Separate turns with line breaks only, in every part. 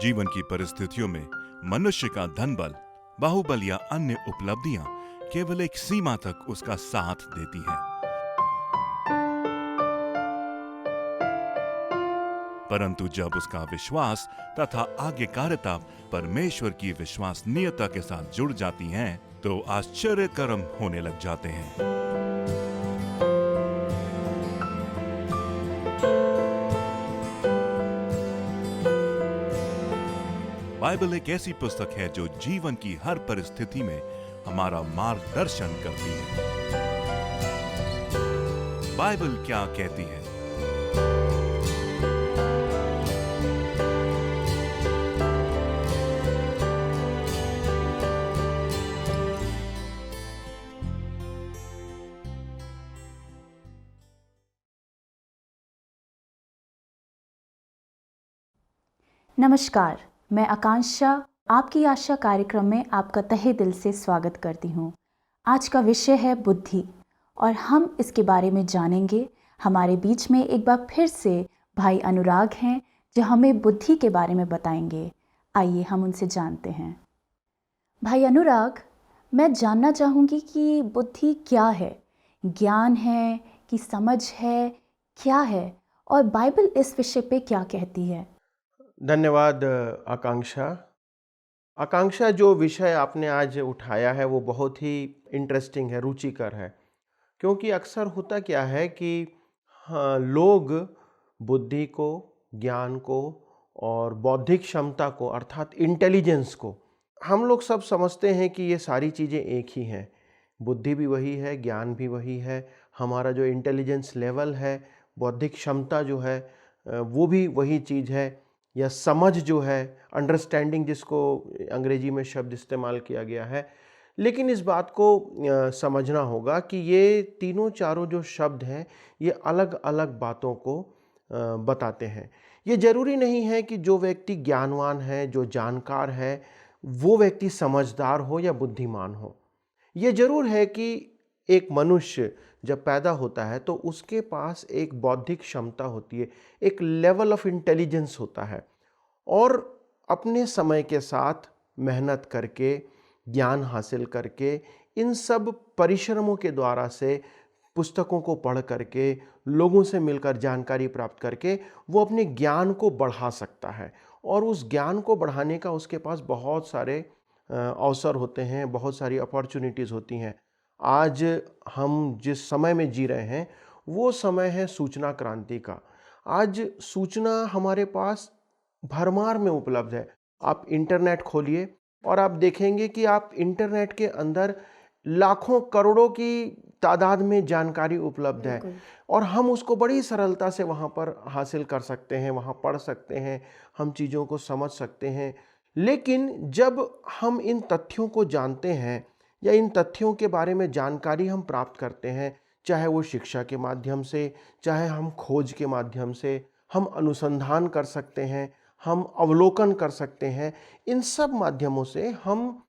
जीवन की परिस्थितियों में मनुष्य का धन बल, बाहुबल या अन्य उपलब्धियां केवल एक सीमा तक उसका साथ देती हैं। परंतु जब उसका विश्वास तथा आज्ञाकारिता परमेश्वर की विश्वसनीयता के साथ जुड़ जाती हैं, तो आश्चर्य कर्म होने लग जाते हैं। बाइबल एक ऐसी पुस्तक है जो जीवन की हर परिस्थिति में हमारा मार्गदर्शन करती है। बाइबल क्या कहती है?
नमस्कार, मैं आकांक्षा आपकी आशा कार्यक्रम में आपका तहे दिल से स्वागत करती हूँ। आज का विषय है बुद्धि और हम इसके बारे में जानेंगे। हमारे बीच में एक बार फिर से भाई अनुराग हैं जो हमें बुद्धि के बारे में बताएंगे। आइए हम उनसे जानते हैं। भाई अनुराग, मैं जानना चाहूँगी कि बुद्धि क्या है? ज्ञान है कि समझ है, क्या है? और बाइबल इस विषय पे क्या कहती है?
धन्यवाद आकांक्षा। जो विषय आपने आज उठाया है वो बहुत ही इंटरेस्टिंग है, रुचिकर है। क्योंकि अक्सर होता क्या है कि लोग बुद्धि को, ज्ञान को और बौद्धिक क्षमता को अर्थात इंटेलिजेंस को हम लोग सब समझते हैं कि ये सारी चीज़ें एक ही हैं। बुद्धि भी वही है, ज्ञान भी वही है, हमारा जो इंटेलिजेंस लेवल है, बौद्धिक क्षमता जो है वो भी वही चीज़ है, या समझ जो है, अंडरस्टैंडिंग जिसको अंग्रेजी में शब्द इस्तेमाल किया गया है। लेकिन इस बात को समझना होगा कि ये तीनों चारों जो शब्द हैं ये अलग अलग बातों को बताते हैं। ये जरूरी नहीं है कि जो व्यक्ति ज्ञानवान है, जो जानकार है, वो व्यक्ति समझदार हो या बुद्धिमान हो। ये जरूर है कि एक मनुष्य जब पैदा होता है तो उसके पास एक बौद्धिक क्षमता होती है, एक लेवल ऑफ इंटेलिजेंस होता है, और अपने समय के साथ मेहनत करके, ज्ञान हासिल करके, इन सब परिश्रमों के द्वारा से, पुस्तकों को पढ़ करके, लोगों से मिलकर जानकारी प्राप्त करके वो अपने ज्ञान को बढ़ा सकता है। और उस ज्ञान को बढ़ाने का उसके पास बहुत सारे अवसर होते हैं, बहुत सारी अपॉर्चुनिटीज़ होती हैं। आज हम जिस समय में जी रहे हैं वो समय है सूचना क्रांति का। आज सूचना हमारे पास भरमार में उपलब्ध है। आप इंटरनेट खोलिए और आप देखेंगे कि आप इंटरनेट के अंदर लाखों करोड़ों की तादाद में जानकारी उपलब्ध है, और हम उसको बड़ी सरलता से वहाँ पर हासिल कर सकते हैं, वहाँ पढ़ सकते हैं, हम चीज़ों को समझ सकते हैं। लेकिन जब हम इन तथ्यों को जानते हैं या इन तथ्यों के बारे में जानकारी हम प्राप्त करते हैं, चाहे वो शिक्षा के माध्यम से, चाहे हम खोज के माध्यम से, हम अनुसंधान कर सकते हैं, हम अवलोकन कर सकते हैं, इन सब माध्यमों से हम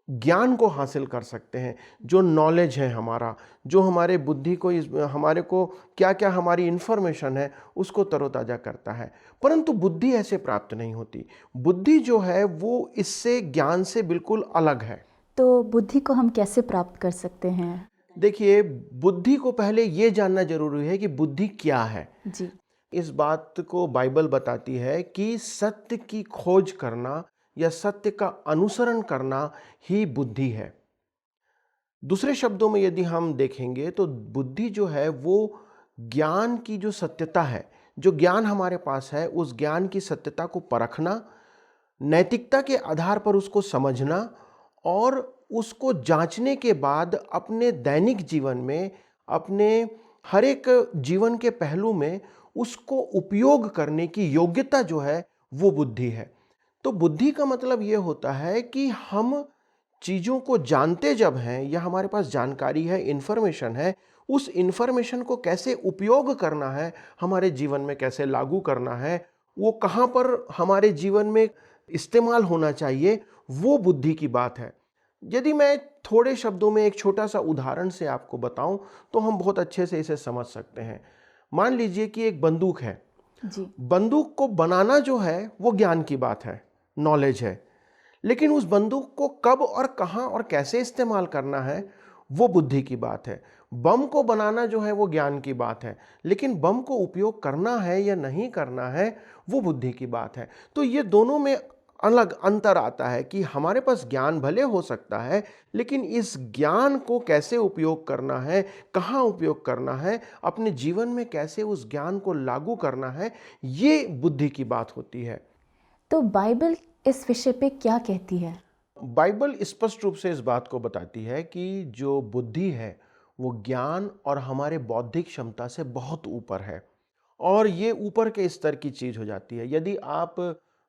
ज्ञान को हासिल कर सकते हैं। जो नॉलेज है हमारा, जो हमारे बुद्धि को, हमारे को क्या क्या हमारी इन्फॉर्मेशन है उसको तरोताज़ा करता है। परंतु बुद्धि ऐसे प्राप्त नहीं होती। बुद्धि जो है वो इससे, ज्ञान से बिल्कुल अलग है।
तो बुद्धि को हम कैसे प्राप्त कर सकते हैं?
देखिए, बुद्धि को पहले ये जानना जरूरी है कि बुद्धि क्या है।
जी।
इस बात को बाइबल बताती है कि सत्य की खोज करना या सत्य का अनुसरण करना ही बुद्धि है। दूसरे शब्दों में यदि हम देखेंगे तो बुद्धि जो है वो ज्ञान की जो सत्यता है, जो ज्ञान हमारे पास है, उस ज्ञान की सत्यता को परखना, नैतिकता के आधार पर उसको समझना और उसको जांचने के बाद अपने दैनिक जीवन में, अपने हर एक जीवन के पहलू में उसको उपयोग करने की योग्यता जो है वो बुद्धि है। तो बुद्धि का मतलब ये होता है कि हम चीज़ों को जानते जब हैं, या हमारे पास जानकारी है, इन्फॉर्मेशन है, उस इन्फॉर्मेशन को कैसे उपयोग करना है, हमारे जीवन में कैसे लागू करना है, वो कहाँ पर हमारे जीवन में इस्तेमाल होना चाहिए, वो बुद्धि की बात है। यदि मैं थोड़े शब्दों में एक छोटा सा उदाहरण से आपको बताऊं तो हम बहुत अच्छे से इसे समझ सकते हैं। मान लीजिए कि एक बंदूक है।
जी।
बंदूक को बनाना जो है वो ज्ञान की बात है। नॉलेज है, लेकिन उस बंदूक को कब और कहाँ और कैसे इस्तेमाल करना है वो बुद्धि की बात है। बम को बनाना जो है वो ज्ञान की बात है, लेकिन बम को उपयोग करना है या नहीं करना है वो बुद्धि की बात है। तो ये दोनों में अलग अंतर आता है कि हमारे पास ज्ञान भले हो सकता है, लेकिन इस ज्ञान को कैसे उपयोग करना है, कहाँ उपयोग करना है, अपने जीवन में कैसे उस ज्ञान को लागू करना है, ये बुद्धि की बात होती है।
तो बाइबल इस विषय पे क्या कहती है?
बाइबल स्पष्ट रूप से इस बात को बताती है कि जो बुद्धि है वो ज्ञान और हमारे बौद्धिक क्षमता से बहुत ऊपर है, और ये ऊपर के स्तर की चीज हो जाती है। यदि आप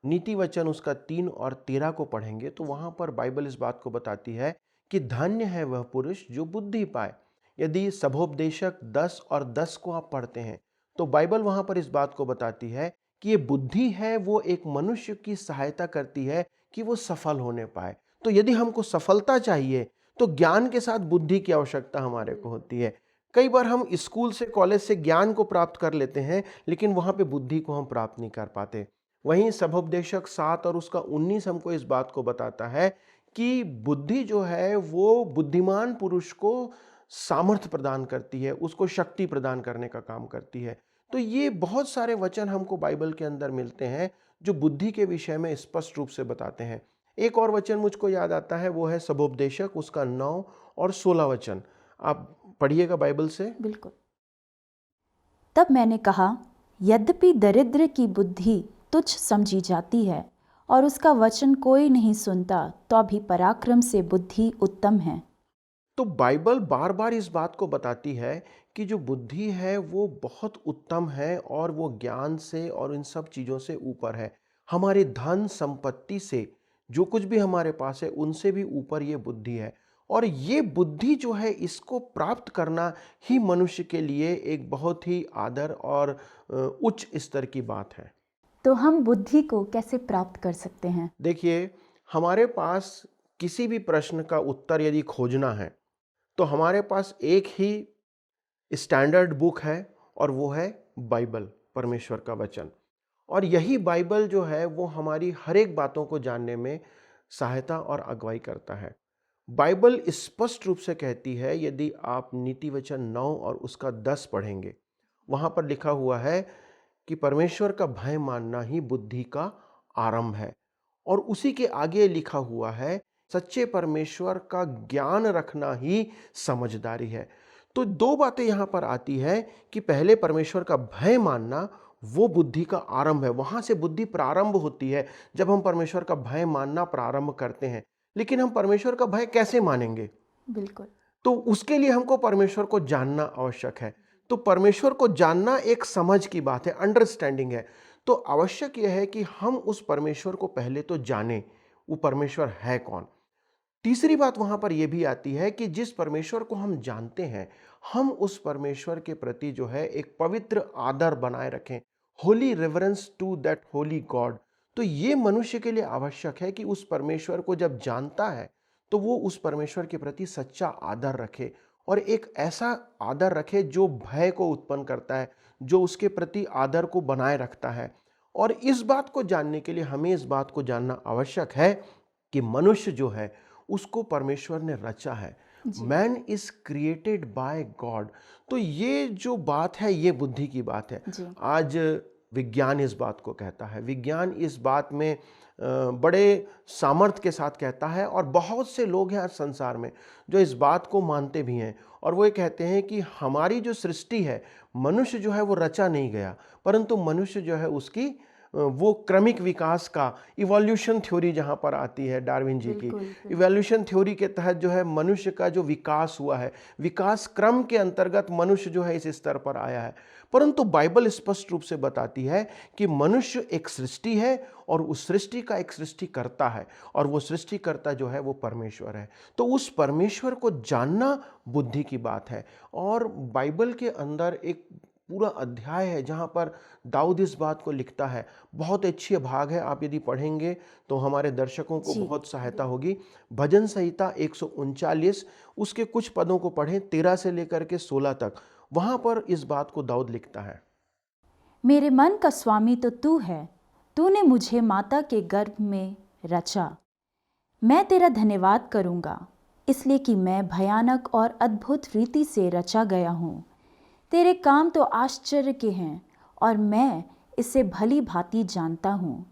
नीति वचन उसका 3 और 13 को पढ़ेंगे तो वहां पर बाइबल इस बात को बताती है कि धन्य है वह पुरुष जो बुद्धि पाए। यदि सभोपदेशक 10 और 10 को आप पढ़ते हैं तो बाइबल वहां पर इस बात को बताती है कि ये बुद्धि है वो एक मनुष्य की सहायता करती है कि वो सफल होने पाए। तो यदि हमको सफलता चाहिए तो ज्ञान के साथ बुद्धि की आवश्यकता हमारे को होती है। कई बार हम स्कूल से कॉलेज से ज्ञान को प्राप्त कर लेते हैं, लेकिन वहां पे बुद्धि को हम प्राप्त नहीं कर पाते। वहीं सभोपदेशक 7 और उसका 19 हमको इस बात को बताता है कि बुद्धि जो है वो बुद्धिमान पुरुष को सामर्थ्य प्रदान करती है, उसको शक्ति प्रदान करने का काम करती है। तो ये बहुत सारे वचन हमको बाइबल के अंदर मिलते हैं जो बुद्धि के विषय में स्पष्ट रूप से बताते हैं। एक और वचन मुझको याद आता है, वो है सभोपदेशक उसका 9 और 16 वचन। आप पढ़िएगा बाइबल से।
बिल्कुल। तब मैंने कहा, यद्यपि दरिद्र की बुद्धि तुच्छ समझी जाती है और उसका वचन कोई नहीं सुनता, तो भी पराक्रम से बुद्धि उत्तम है।
तो बाइबल बार बार इस बात को बताती है कि जो बुद्धि है वो बहुत उत्तम है और वो ज्ञान से और इन सब चीज़ों से ऊपर है। हमारे धन संपत्ति से, जो कुछ भी हमारे पास है उनसे भी ऊपर ये बुद्धि है। और ये बुद्धि जो है इसको प्राप्त करना ही मनुष्य के लिए एक बहुत ही आदर और उच्च स्तर की बात है।
तो हम बुद्धि को कैसे प्राप्त कर सकते हैं?
देखिए, हमारे पास किसी भी प्रश्न का उत्तर यदि खोजना है तो हमारे पास एक ही स्टैंडर्ड बुक है और वो है बाइबल, परमेश्वर का वचन। और यही बाइबल जो है वो हमारी हर एक बातों को जानने में सहायता और अगुवाई करता है। बाइबल स्पष्ट रूप से कहती है, यदि आप नीति वचन 9 और उसका 10 पढ़ेंगे, वहां पर लिखा हुआ है कि परमेश्वर का भय मानना ही बुद्धि का आरंभ है। और उसी के आगे लिखा हुआ है, सच्चे परमेश्वर का ज्ञान रखना ही समझदारी है। तो दो बातें यहां पर आती है कि पहले परमेश्वर का भय मानना वो बुद्धि का आरंभ है, वहां से बुद्धि प्रारंभ होती है जब हम परमेश्वर का भय मानना प्रारंभ करते हैं। लेकिन हम परमेश्वर का भय कैसे मानेंगे?
बिल्कुल।
तो उसके लिए हमको परमेश्वर को जानना आवश्यक है। तो परमेश्वर को जानना एक समझ की बात है, अंडरस्टैंडिंग है। तो आवश्यक यह है कि हम उस परमेश्वर को पहले तो जानें, वो परमेश्वर है कौन। तीसरी बात वहां पर यह भी आती है कि जिस परमेश्वर को हम जानते हैं, हम उस परमेश्वर के प्रति जो है एक पवित्र आदर बनाए रखें, holy reverence to that holy God. तो ये मनुष्य के लिए आवश्यक है कि उस परमेश्वर को जब जानता है तो वो उस परमेश्वर के प्रति सच्चा आदर रखे, और एक ऐसा आदर रखे जो भय को उत्पन्न करता है, जो उसके प्रति आदर को बनाए रखता है। और इस बात को जानने के लिए हमें इस बात को जानना आवश्यक है कि मनुष्य जो है उसको परमेश्वर ने रचा है। Man is created by God. तो ये जो बात है ये बुद्धि की बात है। आज विज्ञान इस बात को कहता है, विज्ञान इस बात में बड़े सामर्थ्य के साथ कहता है, और बहुत से लोग हैं आज संसार में जो इस बात को मानते भी हैं, और वो ये कहते हैं कि हमारी जो सृष्टि है, मनुष्य जो है वो रचा नहीं गया, परंतु मनुष्य जो है उसकी वो क्रमिक विकास का इवोल्यूशन थ्योरी जहाँ पर आती है, डार्विन जी की इवोल्यूशन थ्योरी के तहत जो है मनुष्य का जो विकास हुआ है, विकास क्रम के अंतर्गत मनुष्य जो है इस स्तर पर आया है। परंतु बाइबल स्पष्ट रूप से बताती है कि मनुष्य एक सृष्टि है और उस सृष्टि का एक सृष्टिकर्ता है, और वो सृष्टिकर्ता जो है वो परमेश्वर है। तो उस परमेश्वर को जानना बुद्धि की बात है। और बाइबल के अंदर एक पूरा अध्याय है जहाँ पर दाऊद इस बात को लिखता है। बहुत अच्छी भाग है, आप यदि पढ़ेंगे तो हमारे दर्शकों को बहुत सहायता होगी। भजन संहिता 139 उसके कुछ पदों को पढ़ें, 13 से लेकर के 16 तक। वहां पर इस बात को दाऊद लिखता है,
मेरे मन का स्वामी तो तू है, तूने मुझे माता के गर्भ में रचा। मैं तेरा धन्यवाद करूँगा, इसलिए कि मैं भयानक और अद्भुत रीति से रचा गया हूँ। तेरे काम तो आश्चर्य के हैं और मैं इसे भली भांति जानता हूँ।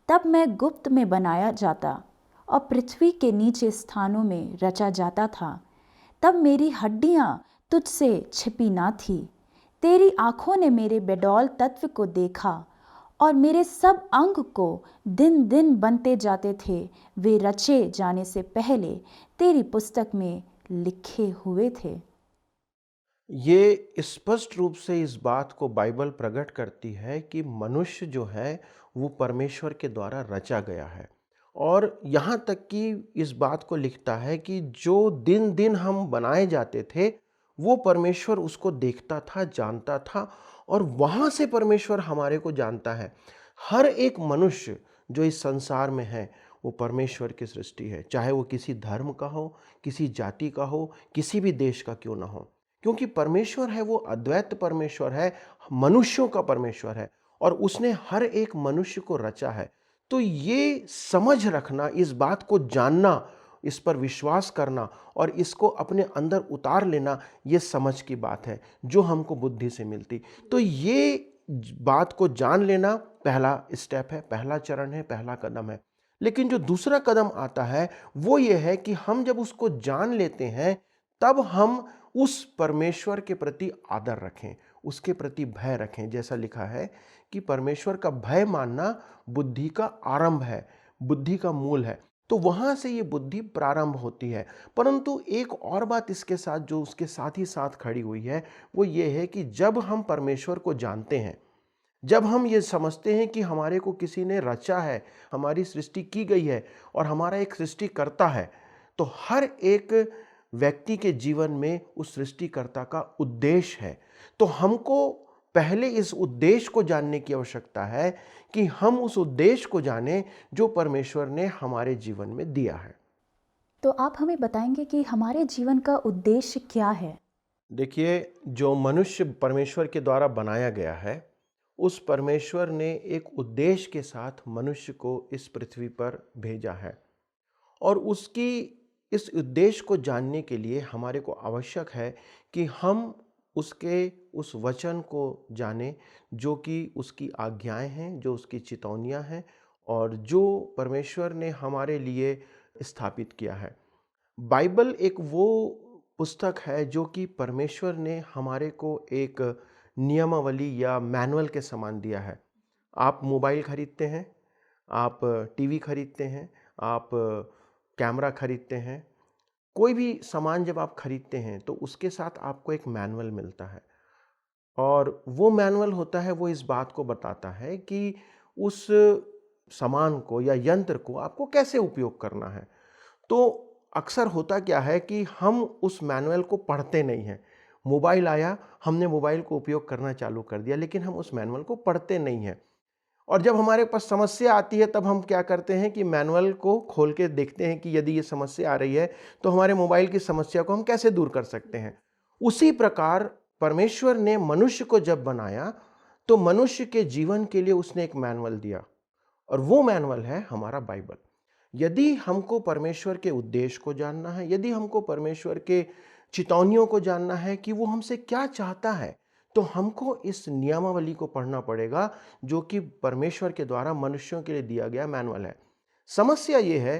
तब मैं गुप्त में बनाया जाता और पृथ्वी के नीचे स्थानों में रचा जाता था। तब मेरी हड्डियाँ तुझसे छिपी ना थी। तेरी आँखों ने मेरे बेडौल तत्व को देखा और मेरे सब अंग को दिन दिन बनते जाते थे। वे रचे जाने से पहले तेरी पुस्तक में लिखे हुए थे।
ये स्पष्ट रूप से इस बात को बाइबल प्रकट करती है कि मनुष्य जो है वो परमेश्वर के द्वारा रचा गया है। और यहाँ तक कि इस बात को लिखता है कि जो दिन दिन हम बनाए जाते थे वो परमेश्वर उसको देखता था, जानता था, और वहाँ से परमेश्वर हमारे को जानता है। हर एक मनुष्य जो इस संसार में है वो परमेश्वर की सृष्टि है, चाहे वो किसी धर्म का हो, किसी जाति का हो, किसी भी देश का क्यों ना हो। क्योंकि परमेश्वर है वो अद्वैत परमेश्वर है, मनुष्यों का परमेश्वर है, और उसने हर एक मनुष्य को रचा है। तो ये समझ रखना, इस बात को जानना, इस पर विश्वास करना और इसको अपने अंदर उतार लेना, ये समझ की बात है जो हमको बुद्धि से मिलती। तो ये बात को जान लेना पहला स्टेप है, पहला चरण है, पहला कदम है। लेकिन जो दूसरा कदम आता है वो ये है कि हम जब उसको जान लेते हैं तब हम उस परमेश्वर के प्रति आदर रखें, उसके प्रति भय रखें। जैसा लिखा है कि परमेश्वर का भय मानना बुद्धि का आरंभ है, बुद्धि का मूल है। तो वहां से ये बुद्धि प्रारंभ होती है। परंतु एक और बात इसके साथ जो उसके साथ ही साथ खड़ी हुई है वो ये है कि जब हम परमेश्वर को जानते हैं, जब हम ये समझते हैं कि हमारे को किसी ने रचा है, हमारी सृष्टि की गई है और हमारा एक सृष्टिकर्ता है, तो हर एक व्यक्ति के जीवन में उस सृष्टिकर्ता का उद्देश्य है। तो हमको पहले इस उद्देश्य को जानने की आवश्यकता है कि हम उस उद्देश्य को जानें जो परमेश्वर ने हमारे जीवन में दिया है।
तो आप हमें बताएंगे कि हमारे जीवन का उद्देश्य क्या है?
देखिए, जो मनुष्य परमेश्वर के द्वारा बनाया गया है, उस परमेश्वर ने एक उद्देश्य के साथ मनुष्य को इस पृथ्वी पर भेजा है, और उसकी इस उद्देश्य को जानने के लिए हमारे को आवश्यक है कि हम उसके उस वचन को जानें जो कि उसकी आज्ञाएं हैं, जो उसकी चितौनियां हैं और जो परमेश्वर ने हमारे लिए स्थापित किया है। बाइबल एक वो पुस्तक है जो कि परमेश्वर ने हमारे को एक नियमावली या मैनुअल के समान दिया है। आप मोबाइल खरीदते हैं, आप टीवी खरीदते हैं, आप कैमरा खरीदते हैं, कोई भी सामान जब आप खरीदते हैं तो उसके साथ आपको एक मैनुअल मिलता है, और वो मैनुअल होता है, वो इस बात को बताता है कि उस सामान को या यंत्र को आपको कैसे उपयोग करना है। तो अक्सर होता क्या है कि हम उस मैनुअल को पढ़ते नहीं हैं। मोबाइल आया, हमने मोबाइल को उपयोग करना चालू कर दिया, लेकिन हम उस मैनुअल को पढ़ते नहीं हैं। और जब हमारे पास समस्या आती है तब हम क्या करते हैं कि मैनुअल को खोल के देखते हैं कि यदि ये समस्या आ रही है तो हमारे मोबाइल की समस्या को हम कैसे दूर कर सकते हैं। उसी प्रकार परमेश्वर ने मनुष्य को जब बनाया तो मनुष्य के जीवन के लिए उसने एक मैनुअल दिया, और वो मैनुअल है हमारा बाइबल। यदि हमको परमेश्वर के उद्देश्य को जानना है, यदि हमको परमेश्वर के चितौनियों को जानना है कि वो हमसे क्या चाहता है, तो हमको इस नियमावली को पढ़ना पड़ेगा जो कि परमेश्वर के द्वारा मनुष्यों के लिए दिया गया मैनुअल है। समस्या ये है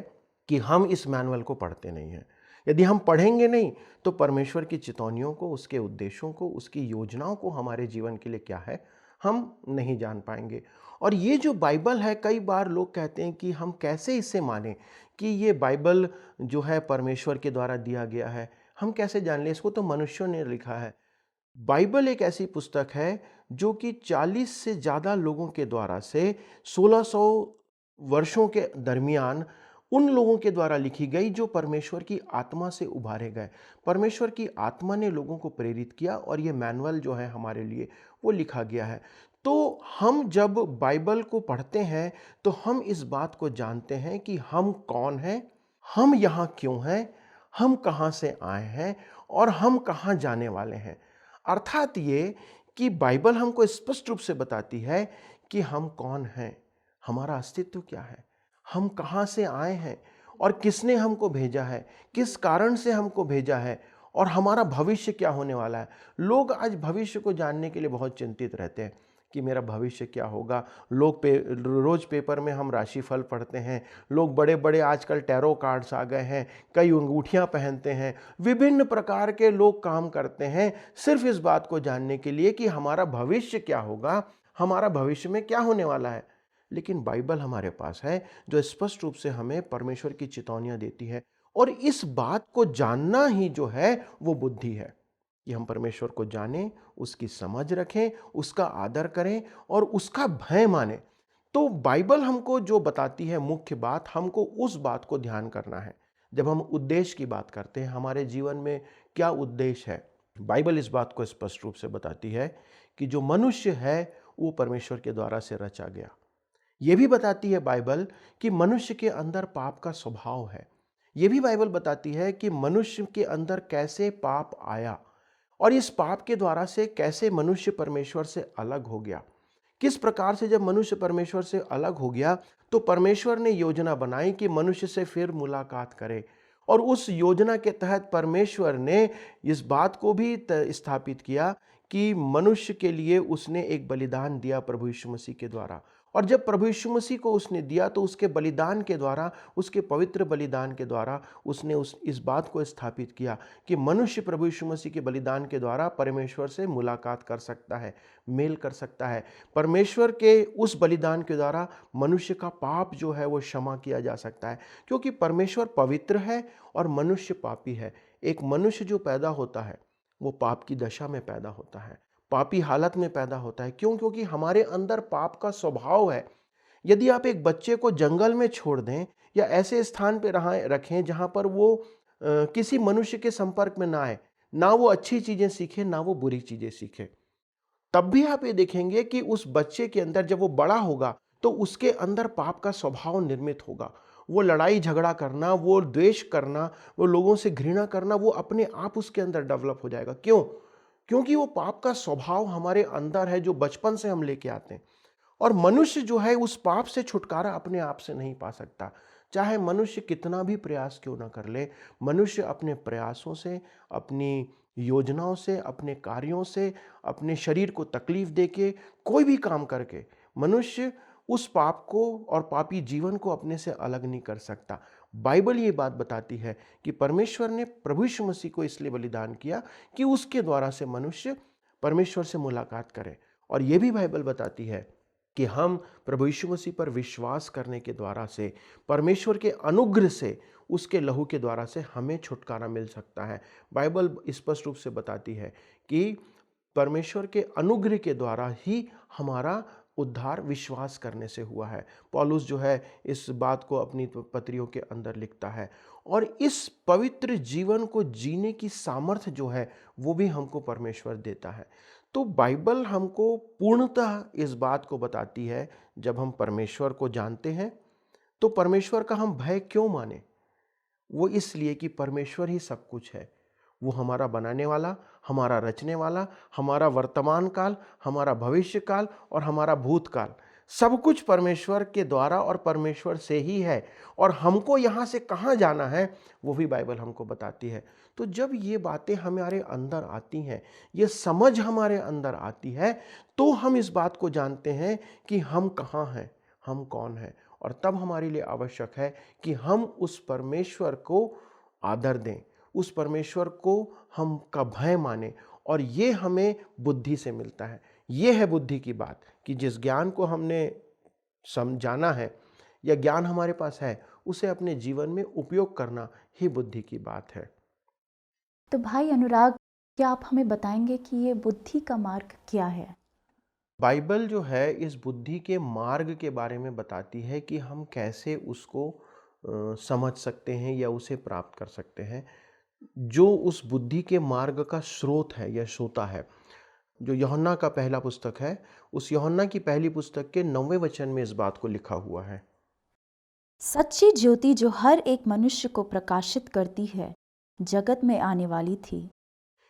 कि हम इस मैनुअल को पढ़ते नहीं हैं। यदि हम पढ़ेंगे नहीं तो परमेश्वर की चितौनियों को, उसके उद्देश्यों को, उसकी योजनाओं को हमारे जीवन के लिए क्या है, हम नहीं जान पाएंगे। और ये जो बाइबल है, कई बार लोग कहते हैं कि हम कैसे इसे मानें कि ये बाइबल जो है परमेश्वर के द्वारा दिया गया है, हम कैसे जान लें, इसको तो मनुष्यों ने लिखा है। बाइबल एक ऐसी पुस्तक है जो कि 40 से ज़्यादा लोगों के द्वारा से 1600 वर्षों के दरमियान उन लोगों के द्वारा लिखी गई जो परमेश्वर की आत्मा से उभारे गए। परमेश्वर की आत्मा ने लोगों को प्रेरित किया और ये मैनुअल जो है हमारे लिए वो लिखा गया है। तो हम जब बाइबल को पढ़ते हैं तो हम इस बात को जानते हैं कि हम कौन हैं, हम यहाँ क्यों हैं, हम कहाँ से आए हैं और हम कहाँ जाने वाले हैं। अर्थात ये कि बाइबल हमको स्पष्ट रूप से बताती है कि हम कौन हैं, हमारा अस्तित्व क्या है, हम कहाँ से आए हैं और किसने हमको भेजा है, किस कारण से हमको भेजा है और हमारा भविष्य क्या होने वाला है। लोग आज भविष्य को जानने के लिए बहुत चिंतित रहते हैं कि मेरा भविष्य क्या होगा। रोज पेपर में हम राशिफल पढ़ते हैं। लोग बड़े बड़े आजकल टैरो कार्ड्स आ गए हैं, कई अंगूठियां पहनते हैं, विभिन्न प्रकार के लोग काम करते हैं सिर्फ इस बात को जानने के लिए कि हमारा भविष्य क्या होगा, हमारा भविष्य में क्या होने वाला है। लेकिन बाइबल हमारे पास है जो स्पष्ट रूप से हमें परमेश्वर की चेतावनियां देती है, और इस बात को जानना ही जो है वो बुद्धि है कि हम परमेश्वर को जानें, उसकी समझ रखें, उसका आदर करें और उसका भय माने। तो बाइबल हमको जो बताती है मुख्य बात, हमको उस बात को ध्यान करना है। जब हम उद्देश्य की बात करते हैं, हमारे जीवन में क्या उद्देश्य है, बाइबल इस बात को स्पष्ट रूप से बताती है कि जो मनुष्य है वो परमेश्वर के द्वारा से रचा गया। ये भी बताती है बाइबल कि मनुष्य के अंदर पाप का स्वभाव है। ये भी बाइबल बताती है कि मनुष्य के अंदर कैसे पाप आया और इस पाप के द्वारा से कैसे मनुष्य परमेश्वर से अलग हो गया। किस प्रकार से जब मनुष्य परमेश्वर से अलग हो गया तो परमेश्वर ने योजना बनाई कि मनुष्य से फिर मुलाकात करे, और उस योजना के तहत परमेश्वर ने इस बात को भी स्थापित किया कि मनुष्य के लिए उसने एक बलिदान दिया प्रभु यीशु मसीह के द्वारा। और जब प्रभु यीशु मसीह को उसने दिया तो उसके बलिदान के द्वारा, उसके पवित्र बलिदान के द्वारा उसने इस बात को स्थापित किया कि मनुष्य प्रभु यीशु मसीह के बलिदान के द्वारा परमेश्वर से मुलाकात कर सकता है, मेल कर सकता है। परमेश्वर के उस बलिदान के द्वारा मनुष्य का पाप जो है वो क्षमा किया जा सकता है, क्योंकि परमेश्वर पवित्र है और मनुष्य पापी है। एक मनुष्य जो पैदा होता है वो पाप की दशा में पैदा होता है, पापी हालत में पैदा होता है। क्यों? क्योंकि हमारे अंदर पाप का स्वभाव है। यदि आप एक बच्चे को जंगल में छोड़ दें या ऐसे स्थान पे रखें जहां पर वो किसी मनुष्य के संपर्क में ना आए, ना वो अच्छी चीजें सीखे ना वो बुरी चीजें सीखे, तब भी आप ये देखेंगे कि उस बच्चे के अंदर जब वो बड़ा होगा तो उसके अंदर पाप का स्वभाव निर्मित होगा। वो लड़ाई झगड़ा करना, वो द्वेष करना, वो लोगों से घृणा करना, वो अपने आप उसके अंदर डेवलप हो जाएगा। क्यों? क्योंकि वो पाप का स्वभाव हमारे अंदर है जो बचपन से हम लेके आते हैं। और मनुष्य जो है उस पाप से छुटकारा अपने आप से नहीं पा सकता, चाहे मनुष्य कितना भी प्रयास क्यों ना कर ले। मनुष्य अपने प्रयासों से, अपनी योजनाओं से, अपने कार्यों से, अपने शरीर को तकलीफ देके, कोई भी काम करके मनुष्य उस पाप को और पापी जीवन को अपने से अलग नहीं कर सकता। बाइबल ये बात बताती है कि परमेश्वर ने प्रभु यीशु मसीह को इसलिए बलिदान किया कि उसके द्वारा से मनुष्य परमेश्वर से मुलाकात करे। और ये भी बाइबल बताती है कि हम प्रभु यीशु मसीह पर विश्वास करने के द्वारा से, परमेश्वर के अनुग्रह से, उसके लहू के द्वारा से हमें छुटकारा मिल सकता है। बाइबल स्पष्ट रूप से बताती है कि परमेश्वर के अनुग्रह के द्वारा ही हमारा उद्धार विश्वास करने से हुआ है। पौलुस जो है इस बात को अपनी पत्रियों के अंदर लिखता है। और इस पवित्र जीवन को जीने की सामर्थ्य जो है वो भी हमको परमेश्वर देता है। तो बाइबल हमको पूर्णतः इस बात को बताती है, जब हम परमेश्वर को जानते हैं तो परमेश्वर का हम भय क्यों माने। वो इसलिए कि परमेश्वर ही सब कुछ है। वो हमारा बनाने वाला, हमारा रचने वाला, हमारा वर्तमान काल, हमारा भविष्य काल और हमारा भूतकाल, सब कुछ परमेश्वर के द्वारा और परमेश्वर से ही है। और हमको यहाँ से कहाँ जाना है वो भी बाइबल हमको बताती है। तो जब ये बातें हमारे अंदर आती हैं, ये समझ हमारे अंदर आती है, तो हम इस बात को जानते हैं कि हम कहाँ हैं, हम कौन हैं। और तब हमारे लिए आवश्यक है कि हम उस परमेश्वर को आदर दें, उस परमेश्वर को हम का भय माने। और ये हमें बुद्धि से मिलता है। ये है बुद्धि की बात कि जिस ज्ञान को हमने समझाना है या ज्ञान हमारे पास है, उसे अपने जीवन में उपयोग करना ही बुद्धि की बात है।
तो भाई अनुराग, क्या आप हमें बताएंगे कि ये बुद्धि का मार्ग क्या है?
बाइबल जो है इस बुद्धि के मार्ग के बारे में बताती है कि हम कैसे उसको समझ सकते हैं या उसे प्राप्त कर सकते हैं। जो उस बुद्धि के मार्ग का स्रोत है या श्रोता है, जो यूहन्ना का पहला पुस्तक है, उस यूहन्ना की पहली पुस्तक के 9वें वचन में इस बात को लिखा हुआ है।
सच्ची ज्योति जो हर एक मनुष्य को प्रकाशित करती है, जगत में आने वाली थी।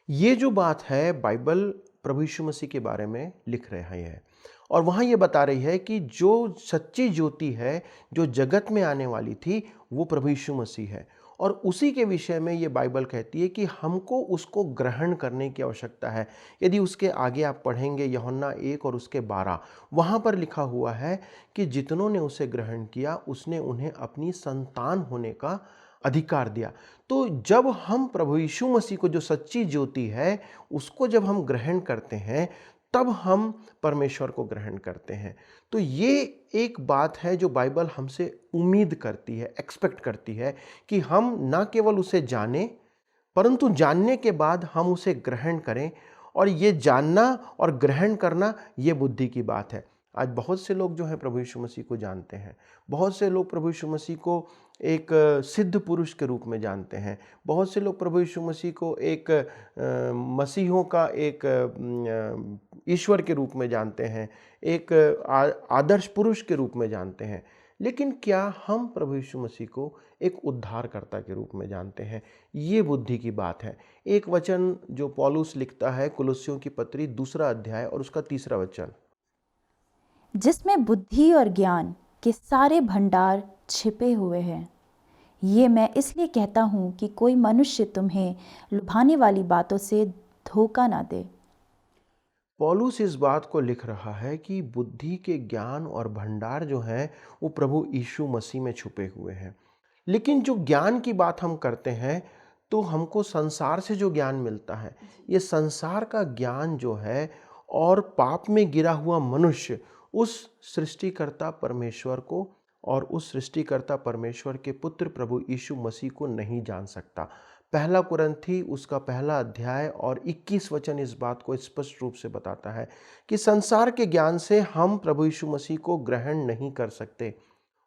ये जो बात है बाइबल प्रभु यीशु मसीह के बारे में लिख रहा है। और वहाँ ये बता रही है कि जो सच्ची ज्योति है, जो जगत में आने वाली थी, वो प्रभु यीशु मसीह है। और उसी के विषय में ये बाइबल कहती है कि हमको उसको ग्रहण करने की आवश्यकता है। यदि उसके आगे आप पढ़ेंगे यूहन्ना 1 और उसके 12, वहाँ पर लिखा हुआ है कि जितनों ने उसे ग्रहण किया, उसने उन्हें अपनी संतान होने का अधिकार दिया। तो जब हम प्रभु यीशु मसीह को, जो सच्ची ज्योति है, उसको जब हम ग्रहण करते हैं, तब हम परमेश्वर को ग्रहण करते हैं। तो ये एक बात है जो बाइबल हमसे उम्मीद करती है, एक्सपेक्ट करती है कि हम ना केवल उसे जानें, परंतु जानने के बाद हम उसे ग्रहण करें। और ये जानना और ग्रहण करना, ये बुद्धि की बात है। आज बहुत से लोग जो हैं प्रभु यीशु मसीह को जानते हैं। बहुत से लोग प्रभु यीशु मसीह को एक सिद्ध पुरुष के रूप में जानते हैं। बहुत से लोग प्रभु यीशु मसीह को एक मसीहों का एक ईश्वर के रूप में जानते हैं, एक आदर्श पुरुष के रूप में जानते हैं। लेकिन क्या हम प्रभु यीशु मसीह को एक उद्धारकर्ता के रूप में जानते हैं? ये बुद्धि की बात है। एक वचन जो पौलुस लिखता है कुलुस्सियों की पत्री 2 अध्याय और उसका 3 वचन,
जिसमें बुद्धि और ज्ञान के सारे भंडार छिपे हुए हैं। ये मैं इसलिए कहता हूँ कि कोई मनुष्य तुम्हें लुभाने वाली बातों से धोखा ना दे।
पौलुस इस बात को लिख रहा है कि बुद्धि के ज्ञान और भंडार जो हैं वो प्रभु यीशु मसीह में छुपे हुए हैं। लेकिन जो ज्ञान की बात हम करते हैं तो हमको संसार से जो ज्ञान मिलता है, ये संसार का ज्ञान जो है और पाप में गिरा हुआ मनुष्य उस सृष्टिकर्ता परमेश्वर को और उस सृष्टिकर्ता परमेश्वर के पुत्र प्रभु यीशु मसीह को नहीं जान सकता। पहला कुरिन्थी उसका 1 अध्याय और 21 वचन इस बात को स्पष्ट रूप से बताता है कि संसार के ज्ञान से हम प्रभु यीशु मसीह को ग्रहण नहीं कर सकते।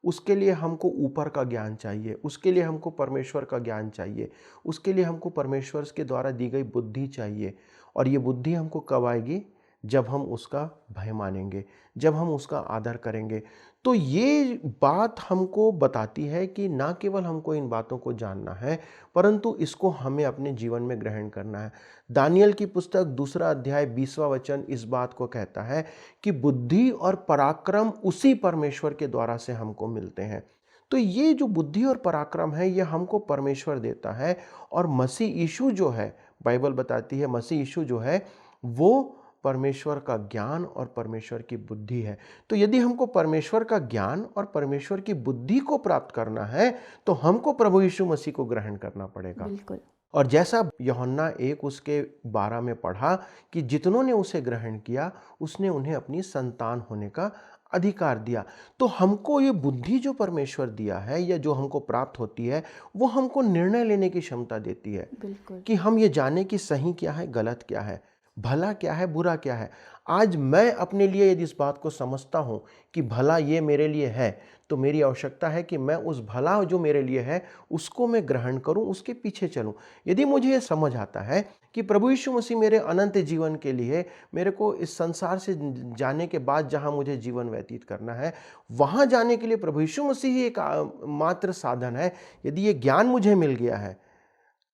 उसके लिए हमको ऊपर का ज्ञान चाहिए, उसके लिए हमको परमेश्वर का ज्ञान चाहिए, उसके लिए हमको परमेश्वर के द्वारा दी गई बुद्धि चाहिए। और ये बुद्धि हमको कब आएगी? जब हम उसका भय मानेंगे, जब हम उसका आदर करेंगे। तो ये बात हमको बताती है कि ना केवल हमको इन बातों को जानना है, परंतु इसको हमें अपने जीवन में ग्रहण करना है। दानियल की पुस्तक 2 अध्याय 20वां वचन इस बात को कहता है कि बुद्धि और पराक्रम उसी परमेश्वर के द्वारा से हमको मिलते हैं। तो ये जो बुद्धि और पराक्रम है, ये हमको परमेश्वर देता है। और मसीह यीशु जो है, बाइबल बताती है मसीह यीशु जो है वो परमेश्वर का ज्ञान और परमेश्वर की बुद्धि है। तो यदि हमको परमेश्वर का ज्ञान और परमेश्वर की बुद्धि को प्राप्त करना है तो हमको प्रभु यीशु मसीह को ग्रहण करना पड़ेगा।
बिल्कुल।
और जैसा यूहन्ना 1 उसके 12 में पढ़ा कि जितनों ने उसे ग्रहण किया, उसने उन्हें अपनी संतान होने का अधिकार दिया। तो हमको ये बुद्धि जो परमेश्वर दिया है या जो हमको प्राप्त होती है, वो हमको निर्णय लेने की क्षमता देती है।
बिल्कुल।
कि हम ये जाने कि सही क्या है, गलत क्या है, भला क्या है, बुरा क्या है। आज मैं अपने लिए यदि इस बात को समझता हूँ कि भला ये मेरे लिए है, तो मेरी आवश्यकता है कि मैं उस भला जो मेरे लिए है उसको मैं ग्रहण करूं, उसके पीछे चलूं। यदि मुझे ये समझ आता है कि प्रभु यीशु मसीह मेरे अनंत जीवन के लिए, मेरे को इस संसार से जाने के बाद जहां मुझे जीवन व्यतीत करना है, वहां जाने के लिए प्रभु यीशु मसीह ही एक मात्र साधन है। यदि ये ज्ञान मुझे मिल गया है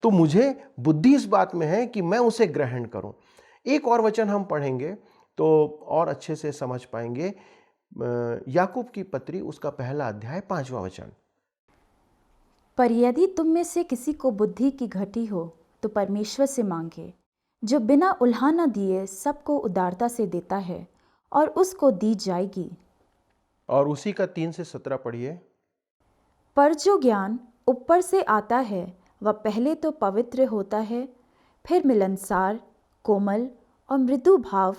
तो मुझे बुद्धि इस बात में है कि मैं उसे ग्रहण करूं। एक और वचन हम पढ़ेंगे तो और अच्छे से समझ पाएंगे। याकूब की पत्री उसका 1 अध्याय 5वां वचन,
पर यदि तुम में से किसी को बुद्धि की घटी हो तो परमेश्वर से मांगे, जो बिना उल्हाना दिए सबको उदारता से देता है, और उसको दी जाएगी।
और उसी का 3 से 17 पढ़िए।
पर जो ज्ञान ऊपर से आता है वह पहले तो पवित्र होता है, फिर मिलनसार, कोमल और मृदु भाव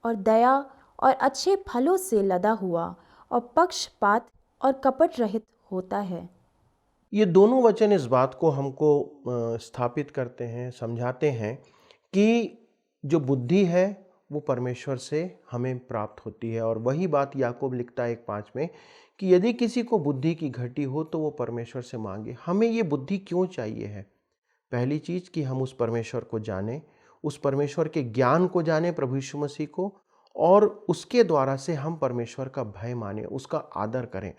और दया और अच्छे फलों से लदा हुआ और पक्षपात और कपट रहित होता है।
ये दोनों वचन इस बात को हमको स्थापित करते हैं, समझाते हैं कि जो बुद्धि है वो परमेश्वर से हमें प्राप्त होती है। और वही बात याकूब लिखता है 1:5 में कि यदि किसी को बुद्धि की घटी हो तो वो परमेश्वर से मांगे। हमें ये बुद्धि क्यों चाहिए है? पहली चीज़ कि हम उस परमेश्वर को जानें, उस परमेश्वर के ज्ञान को जानें, प्रभु यीशु मसीह को, और उसके द्वारा से हम परमेश्वर का भय माने, उसका आदर करें।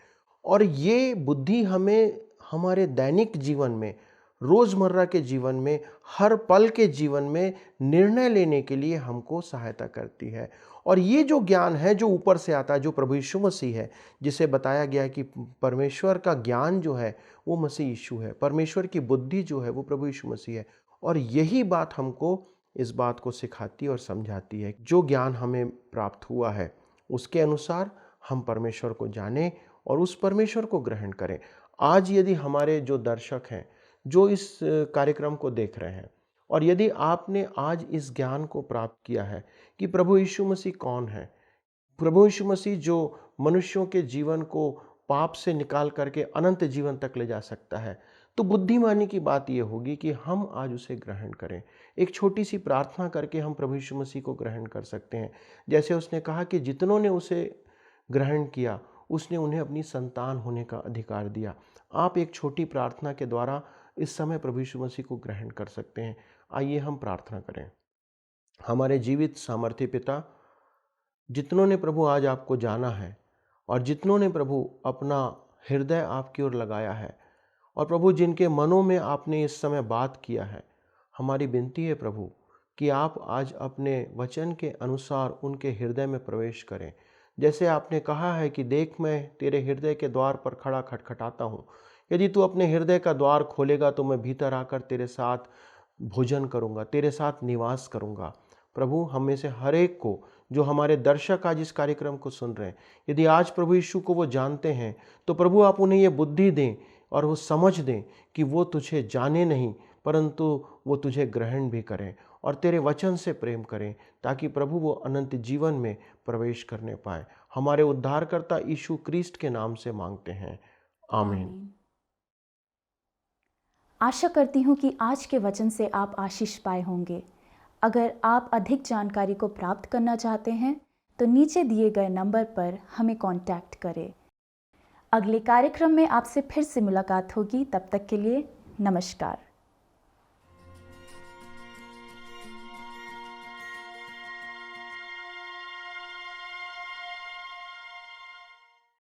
और ये बुद्धि हमें हमारे दैनिक जीवन में रोज़मर्रा के जीवन में, हर पल के जीवन में निर्णय लेने के लिए हमको सहायता करती है। और ये जो ज्ञान है जो ऊपर से आता है, जो प्रभु यीशु मसीह है, जिसे बताया गया है कि परमेश्वर का ज्ञान जो है वो मसीह यीशु है, परमेश्वर की बुद्धि जो है वो प्रभु यीशु मसीह है। और यही बात हमको इस बात को सिखाती और समझाती है, जो ज्ञान हमें प्राप्त हुआ है उसके अनुसार हम परमेश्वर को जानें और उस परमेश्वर को ग्रहण करें। आज यदि हमारे जो दर्शक हैं, जो इस कार्यक्रम को देख रहे हैं, और यदि आपने आज इस ज्ञान को प्राप्त किया है कि प्रभु यीशु मसीह कौन है, प्रभु यीशु मसीह जो मनुष्यों के जीवन को पाप से निकाल करके अनंत जीवन तक ले जा सकता है, तो बुद्धिमानी की बात यह होगी कि हम आज उसे ग्रहण करें। एक छोटी सी प्रार्थना करके हम प्रभु यीशु मसीह को ग्रहण कर सकते हैं। जैसे उसने कहा कि जितनों ने उसे ग्रहण किया उसने उन्हें अपनी संतान होने का अधिकार दिया। आप एक छोटी प्रार्थना के द्वारा इस समय प्रभु यीशु मसीह को ग्रहण कर सकते हैं। आइए हम प्रार्थना करें। हमारे जीवित सामर्थ्य पिता, जितनों ने प्रभु आज आपको जाना है और जितनों ने प्रभु अपना हृदय आपकी ओर लगाया है, और प्रभु जिनके मनों में आपने इस समय बात किया है, हमारी विनती है प्रभु कि आप आज अपने वचन के अनुसार उनके हृदय में प्रवेश करें। जैसे आपने कहा है कि देख मैं तेरे हृदय के द्वार पर खड़ा खटखटाता हूँ, यदि तू अपने हृदय का द्वार खोलेगा तो मैं भीतर आकर तेरे साथ भोजन करूँगा, तेरे साथ निवास करूँगा। प्रभु हम में से हर एक को, जो हमारे दर्शक आज इस कार्यक्रम को सुन रहे हैं, यदि आज प्रभु यीशु को वो जानते हैं तो प्रभु आप उन्हें ये बुद्धि दें और वो समझ दें कि वो तुझे जाने नहीं परंतु वो तुझे ग्रहण भी करें और तेरे वचन से प्रेम करें, ताकि प्रभु वो अनंत जीवन में प्रवेश करने पाए। हमारे उद्धारकर्ता यीशु क्रिस्ट के नाम से मांगते हैं, आमीन।
आशा करती हूँ कि आज के वचन से आप आशीष पाए होंगे। अगर आप अधिक जानकारी को प्राप्त करना चाहते हैं तो नीचे दिए गए नंबर पर हमें कांटेक्ट करें। अगले कार्यक्रम में आपसे फिर से मुलाकात होगी। तब तक के लिए नमस्कार।